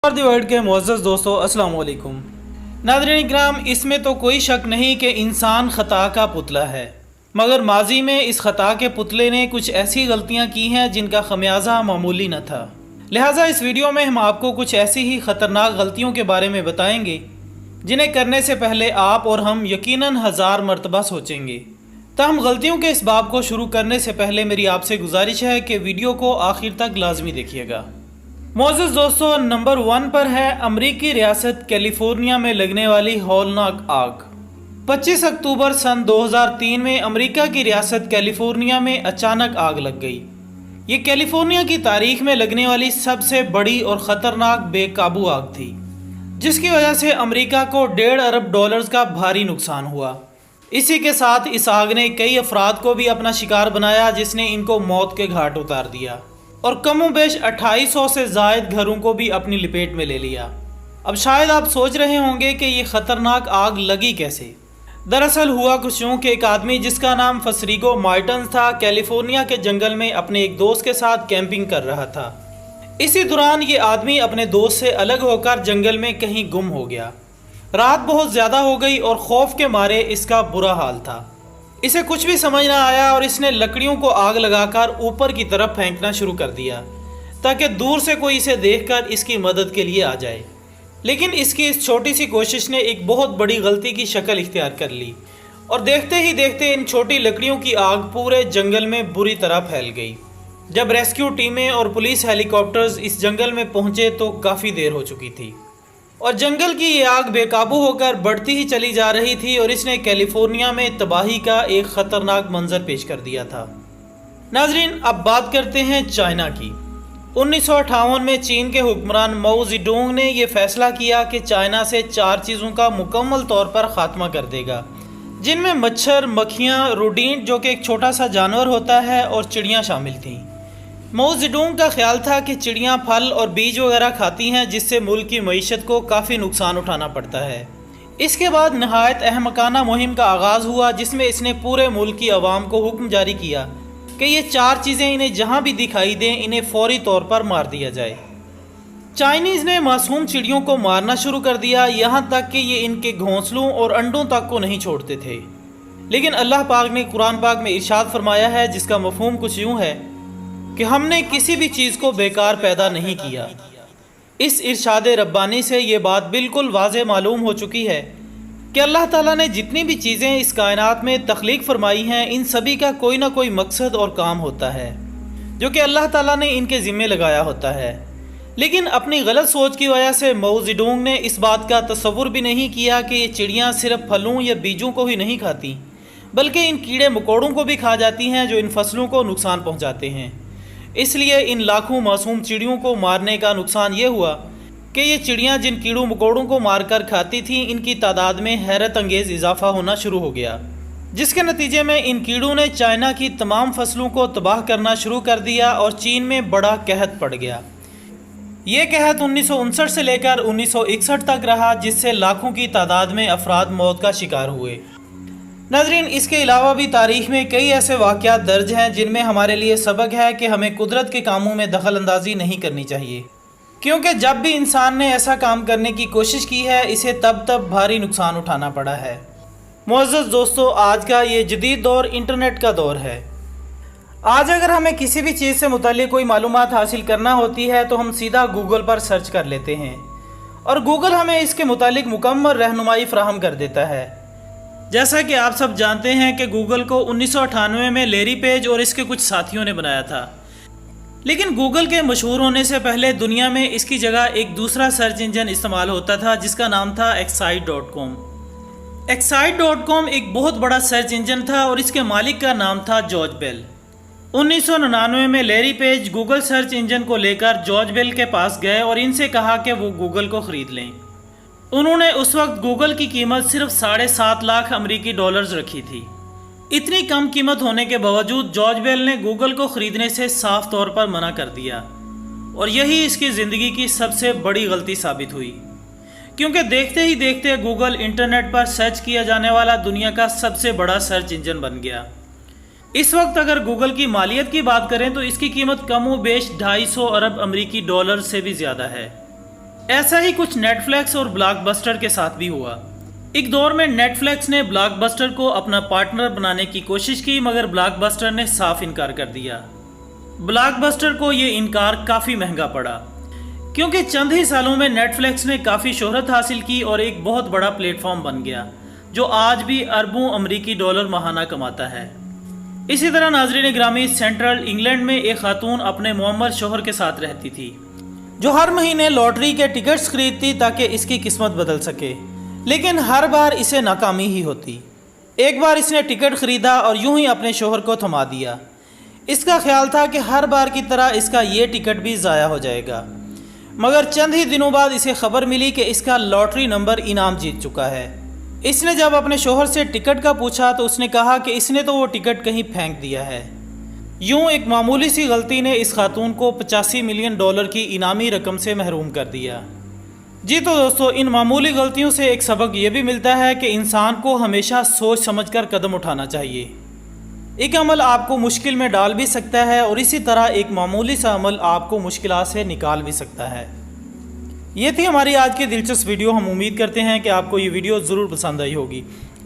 اور دی वर्ल्ड के मुअज़्ज़ज़ दोस्तों अस्सलाम वालेकुम। नाज़रीन इकराम, इसमें तो कोई शक नहीं कि इंसान ख़ता का पुतला है, मगर माजी में इस ख़ता के पुतले ने कुछ ऐसी गलतियां की हैं जिनका खमियाजा मामूली न था। लिहाजा इस वीडियो में हम आपको कुछ ऐसी ही ख़तरनाक गलतियों के बारे में बताएंगे जिन्हें करने से पहले आप और हम यकीनन हज़ार मरतबा सोचेंगे। ताहम गलतियों के इस बाब को शुरू करने से पहले मेरी आपसे गुजारिश है कि वीडियो को आखिर तक लाजमी देखिएगा। मुअज़्ज़ज़ दोस्तों, नंबर 1 पर है अमरीकी रियासत कैलिफोर्निया में लगने वाली हौलनाक आग। 25 अक्टूबर सन 2003 में अमेरिका की रियासत कैलिफोर्निया में अचानक आग लग गई। ये कैलिफोर्निया की तारीख में लगने वाली सबसे बड़ी और ख़तरनाक बेकाबू आग थी, जिसकी वजह से अमेरिका को $1.5 अरब का भारी नुकसान हुआ। इसी के साथ इस आग ने कई अफराद को भी अपना शिकार बनाया, जिसने इनको मौत के घाट उतार दिया और कमोबेश 2800 से ज़ायद घरों को भी अपनी लपेट में ले लिया। अब शायद आप सोच रहे होंगे कि ये ख़तरनाक आग लगी कैसे। दरअसल हुआ कुछ यूँ कि एक आदमी जिसका नाम फसरिगो मार्टन्स था, कैलिफोर्निया के जंगल में अपने एक दोस्त के साथ कैंपिंग कर रहा था। इसी दौरान ये आदमी अपने दोस्त से अलग होकर जंगल में कहीं गुम हो गया। रात बहुत ज़्यादा हो गई और खौफ के मारे इसका बुरा हाल था। इसे कुछ भी समझ ना आया और इसने लकड़ियों को आग लगाकर ऊपर की तरफ फेंकना शुरू कर दिया ताकि दूर से कोई इसे देखकर इसकी मदद के लिए आ जाए। लेकिन इसकी इस छोटी सी कोशिश ने एक बहुत बड़ी गलती की शक्ल इख्तियार कर ली और देखते ही देखते इन छोटी लकड़ियों की आग पूरे जंगल में बुरी तरह फैल गई। जब रेस्क्यू टीमें और पुलिस हेलीकॉप्टर्स इस जंगल में पहुंचे तो काफ़ी देर हो चुकी थी और जंगल की ये आग बेकाबू होकर बढ़ती ही चली जा रही थी और इसने कैलिफोर्निया में तबाही का एक ख़तरनाक मंजर पेश कर दिया था। नाजरीन, अब बात करते हैं चाइना की। 1958 में चीन के हुक्मरान माओ जेडुंग ने यह फैसला किया कि चाइना से 4 चीज़ों का मुकम्मल तौर पर ख़ात्मा कर देगा, जिनमें मच्छर, मक्खियाँ, रोडेंट जो कि एक छोटा सा जानवर होता है, और चिड़ियाँ शामिल थीं। माओ जेडुंग का ख्याल था कि चिड़ियाँ फल और बीज वगैरह खाती हैं, जिससे मुल्क की मईशत को काफ़ी नुकसान उठाना पड़ता है। इसके बाद नहायत अहमकाना मुहिम का आगाज़ हुआ, जिसमें इसने पूरे मुल्क की आवाम को हुक्म जारी किया कि ये 4 चीज़ें इन्हें जहाँ भी दिखाई दें इन्हें फौरी तौर पर मार दिया जाए। चाइनीज़ ने मासूम चिड़ियों को मारना शुरू कर दिया, यहाँ तक कि ये इनके घोंसलों और अंडों तक को नहीं छोड़ते थे। लेकिन अल्लाह पाक ने कुरान पाक में इरशाद फरमाया है, जिसका मफहूम कुछ यूँ है कि हमने किसी भी चीज़ को बेकार पैदा नहीं किया। इस इरशाद रब्बानी से ये बात बिल्कुल वाज़े मालूम हो चुकी है कि अल्लाह ताला ने जितनी भी चीज़ें इस कायनात में तख्लीक फरमाई हैं, इन सभी का कोई ना कोई मकसद और काम होता है जो कि अल्लाह ताला ने इनके ज़िम्मे लगाया होता है। लेकिन अपनी गलत सोच की वजह से माओ जेडुंग ने इस बात का तसव्वुर भी नहीं किया कि ये चिड़ियाँ सिर्फ फलों या बीजों को ही नहीं खाती, बल्कि इन कीड़े मकोड़ों को भी खा जाती हैं जो इन फसलों को नुकसान पहुँचाते हैं। इसलिए इन लाखों मासूम चिड़ियों को मारने का नुकसान ये हुआ कि ये चिड़ियाँ जिन कीड़ों मकोड़ों को मारकर खाती थीं, इनकी तादाद में हैरत अंगेज़ इजाफा होना शुरू हो गया, जिसके नतीजे में इन कीड़ों ने चाइना की तमाम फसलों को तबाह करना शुरू कर दिया और चीन में बड़ा कहत पड़ गया। ये कहत 1959 से लेकर 1961 तक रहा, जिससे लाखों की तादाद में अफराद मौत का शिकार हुए। नाज़रीन, इसके अलावा भी तारीख़ में कई ऐसे वाक़यात दर्ज हैं जिनमें हमारे लिए सबक है कि हमें कुदरत के कामों में दखल अंदाज़ी नहीं करनी चाहिए, क्योंकि जब भी इंसान ने ऐसा काम करने की कोशिश की है, इसे तब भारी नुकसान उठाना पड़ा है। मुअज़्ज़ज़ दोस्तों, आज का ये जदीद दौर इंटरनेट का दौर है। आज अगर हमें किसी भी चीज़ से मुताल्लिक़ कोई मालूमात हासिल करना होती है तो हम सीधा गूगल पर सर्च कर लेते हैं और गूगल हमें इसके मुताल्लिक़ मुकम्मल रहनुमाई फ़राहम कर देता है। जैसा कि आप सब जानते हैं कि गूगल को 1998 में लैरी पेज और इसके कुछ साथियों ने बनाया था, लेकिन गूगल के मशहूर होने से पहले दुनिया में इसकी जगह एक दूसरा सर्च इंजन इस्तेमाल होता था, जिसका नाम था excite.com। excite.com एक बहुत बड़ा सर्च इंजन था और इसके मालिक का नाम था जॉर्ज बेल। 1999 में Larry Page Google search engine को लेकर जॉर्ज बेल के पास गए और इनसे कहा कि वो गूगल को ख़रीद लें। उन्होंने उस वक्त गूगल की कीमत सिर्फ $7.5 लाख अमेरिकी डॉलर्स रखी थी। इतनी कम कीमत होने के बावजूद जॉर्ज बेल ने गूगल को ख़रीदने से साफ तौर पर मना कर दिया और यही इसकी ज़िंदगी की सबसे बड़ी गलती साबित हुई, क्योंकि देखते ही देखते गूगल इंटरनेट पर सर्च किया जाने वाला दुनिया का सबसे बड़ा सर्च इंजन बन गया। इस वक्त अगर गूगल की मालियत की बात करें तो इसकी कीमत कम व बेश $250 अरब अमेरिकी डॉलर से भी ज़्यादा है। ऐसा ही कुछ नेटफ्लिक्स और ब्लॉकबस्टर के साथ भी हुआ। एक दौर में नेटफ्लिक्स ने ब्लॉकबस्टर को अपना पार्टनर बनाने की कोशिश की, मगर ब्लॉकबस्टर ने साफ इनकार कर दिया। ब्लॉकबस्टर को ये इनकार काफ़ी महंगा पड़ा, क्योंकि चंद ही सालों में नेटफ्लिक्स ने काफ़ी शोहरत हासिल की और एक बहुत बड़ा प्लेटफॉर्म बन गया, जो आज भी अरबों अमरीकी डॉलर माहाना कमाता है। इसी तरह नाज़रीन ग्रामी, सेंट्रल इंग्लैंड में एक खातून अपने मुअम्मर शोहर के साथ रहती थी, जो हर महीने लॉटरी के टिकट्स खरीदती ताकि इसकी किस्मत बदल सके, लेकिन हर बार इसे नाकामी ही होती। एक बार इसने टिकट खरीदा और यूं ही अपने शोहर को थमा दिया। इसका ख्याल था कि हर बार की तरह इसका ये टिकट भी ज़ाया हो जाएगा, मगर चंद ही दिनों बाद इसे खबर मिली कि इसका लॉटरी नंबर इनाम जीत चुका है। इसने जब अपने शोहर से टिकट का पूछा तो उसने कहा कि इसने तो वो टिकट कहीं फेंक दिया है। यूं एक मामूली सी गलती ने इस खातून को $85 मिलियन की इनामी रकम से महरूम कर दिया। जी तो दोस्तों, इन मामूली गलतियों से एक सबक ये भी मिलता है कि इंसान को हमेशा सोच समझकर कदम उठाना चाहिए। एक अमल आपको मुश्किल में डाल भी सकता है और इसी तरह एक मामूली सा अमल आपको मुश्किलात से निकाल भी सकता है। ये थी हमारी आज की दिलचस्प वीडियो। हम उम्मीद करते हैं कि आपको ये वीडियो ज़रूर पसंद आई होगी।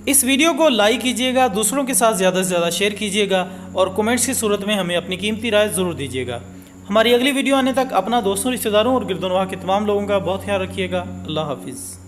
इस वीडियो को लाइक कीजिएगा, दूसरों के साथ ज़्यादा से ज़्यादा शेयर कीजिएगा और कमेंट्स की सूरत में हमें अपनी कीमती राय ज़रूर दीजिएगा। हमारी अगली वीडियो आने तक अपना दोस्तों, रिश्तेदारों और गिरदोनवाह के तमाम लोगों का बहुत ख्याल रखिएगा। अल्लाह हाफिज़।